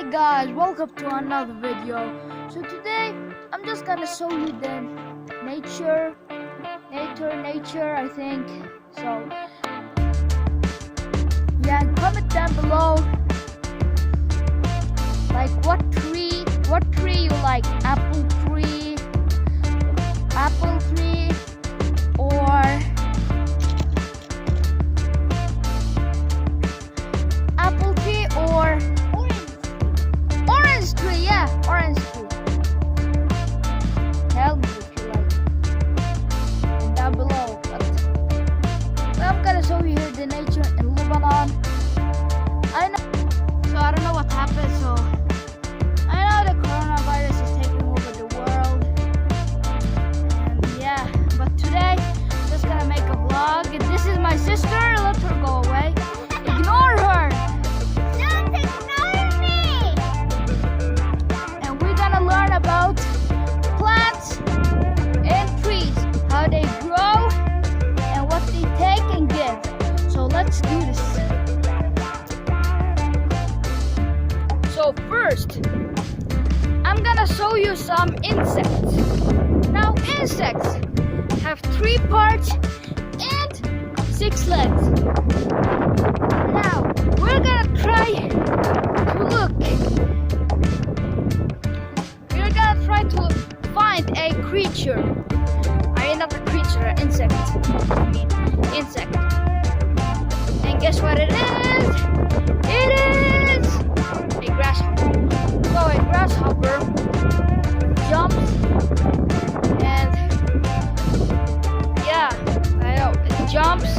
Hi guys, welcome to another video. So today I'm just gonna show you the nature I think. So yeah, comment down below like what tree you like, apple tree or apple tree or orange tree. Yeah, orange tree. Tell me if you like down below. But I'm gonna show you here the nature in Lebanon. I don't know what happened. So I know the coronavirus is taking over the world, and yeah. But today, I'm just gonna make a vlog. This is my sister. Let her go away. Ignore her. Don't ignore me! And we're gonna learn about plants and trees, how they grow and what they take and give. So let's do this. So first, I'm gonna show you some insects. Now insects have 3 parts and 6 legs. Now we're gonna try to look. We're gonna try to find a creature. I mean, not a creature, an insect. I mean, insect. And guess what it is? It is a grasshopper. So a grasshopper jumps and yeah, I know, it jumps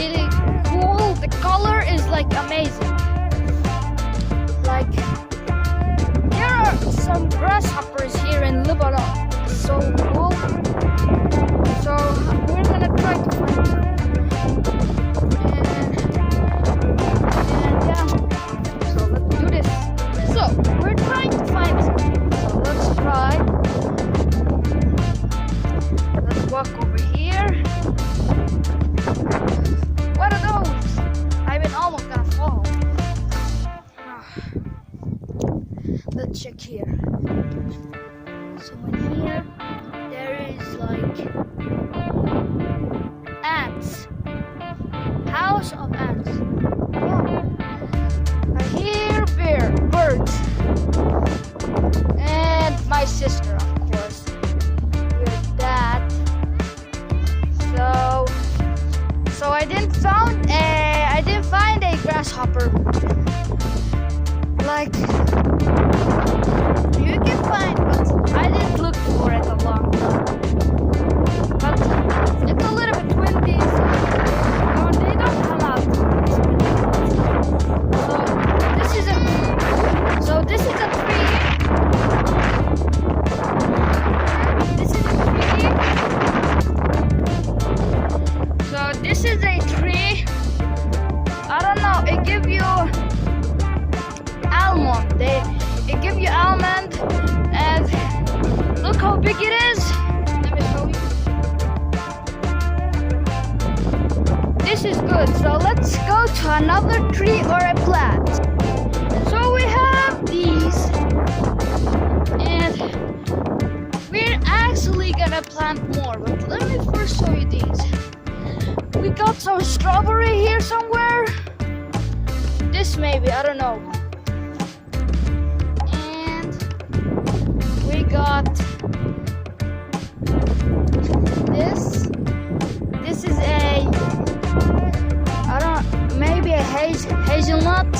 really cool. The color is like amazing. Like there are some grasshoppers here in Lebanon. It's so cool. So we're gonna try to find some. And yeah. So let's do this. So we're trying to find some. So let's try. Let's walk over here. What are those? I've been almost gonna fall. Let's check here. So in here, there is like ants. House of ants. Yeah. I hear birds. And my sister, of course. With that. So I didn't find a grasshopper. Like you can find, but I didn't look for it a long time. But it's a little bit windy, so they don't come out. So this is a tree. So this is a tree. I don't know. It gives you almond. It gives you almond, and look how big it is. Let me show you. This is good. So let's go to another tree or a plant. So we have these, and we're actually gonna plant more. But let me first show you these. We got some strawberry here somewhere. This maybe, I don't know. We got this. This is maybe a hazelnut.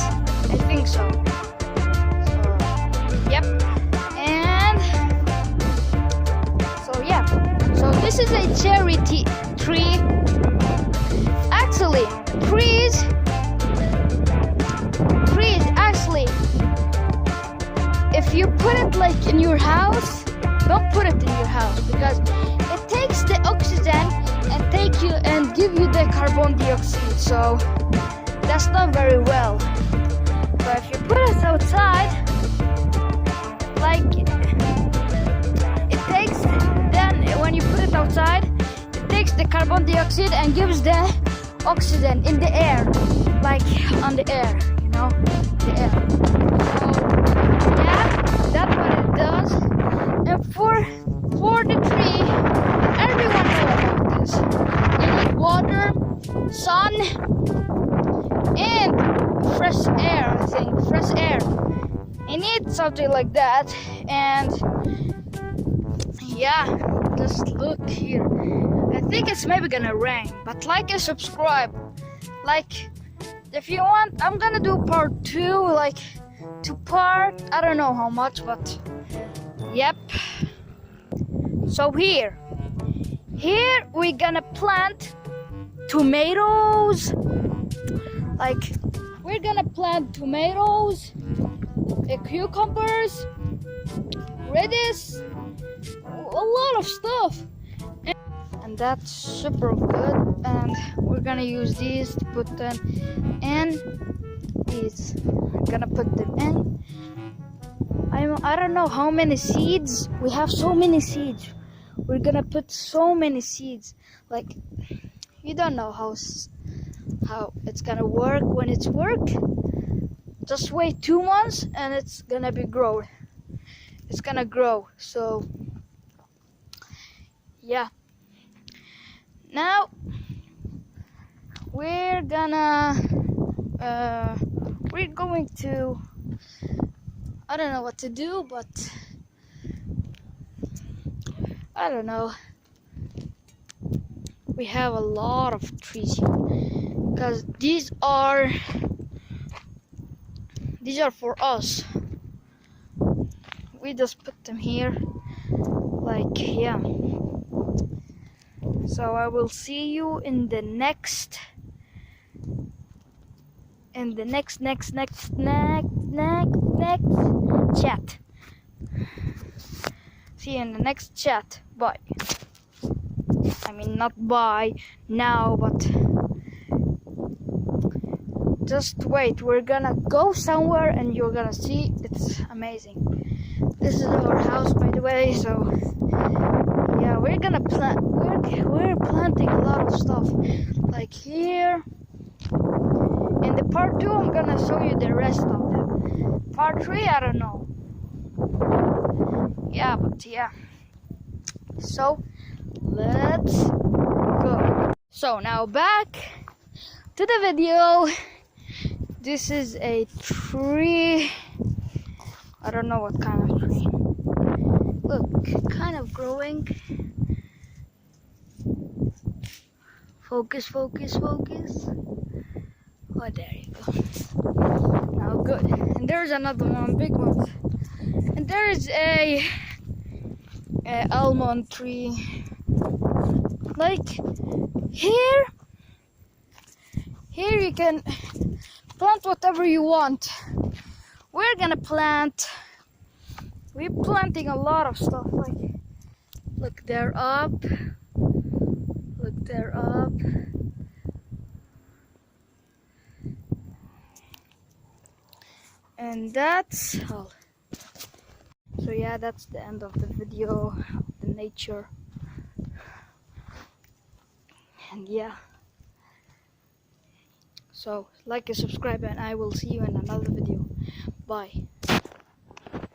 I think so. Yep. And so yeah. So this is a cherry tree. Actually, trees actually. If you put it like in your house, don't put it in your house because it takes the oxygen and give you the carbon dioxide. So that's not very well. But if you put it outside, like it takes, then when you put it outside, it takes the carbon dioxide and gives the oxygen in the air, like on the air, you know, the air. So kind of thing, fresh air. I need something like that. And yeah, just look here. I think it's maybe gonna rain, but like and subscribe. Like, if you want, I'm gonna do part 2, like 2-part. I don't know how much, but yep. So here we're gonna plant tomatoes. Like, we're gonna plant tomatoes, cucumbers, lettuce, a lot of stuff. And that's super good. And we're gonna use these to put them in. These, we're gonna put them in. I don't know how many seeds. We have so many seeds. We're gonna put so many seeds. Like, you don't know how it's gonna work when it's work. Just wait 2 months and it's gonna be grown. It's gonna grow. So yeah. Now we're going to, I don't know what to do, but I don't know. We have a lot of trees here because these are for us. We just put them here, like, yeah. So I will see you in the next chat. See you in the next chat. Bye. I mean, not bye now, but just wait. We're gonna go somewhere and you're gonna see. It's amazing. This is our house, by the way. So yeah, we're gonna plant. We're planting a lot of stuff. Like here. In the part 2, I'm gonna show you the rest of them. Part 3, I don't know. Yeah, but yeah. So let's go. So now back to the video. This is a tree. I don't know what kind of tree. Look, kind of growing. Focus, focus, focus. Oh, there you go. Now good. And there's another one, big one. And there is a almond tree. Like here you can plant whatever you want. We're planting a lot of stuff. Like, look, they're up. Look, they're up. And that's all. So yeah, that's the end of the video of the nature. And yeah. So like and subscribe, and I will see you in another video. Bye.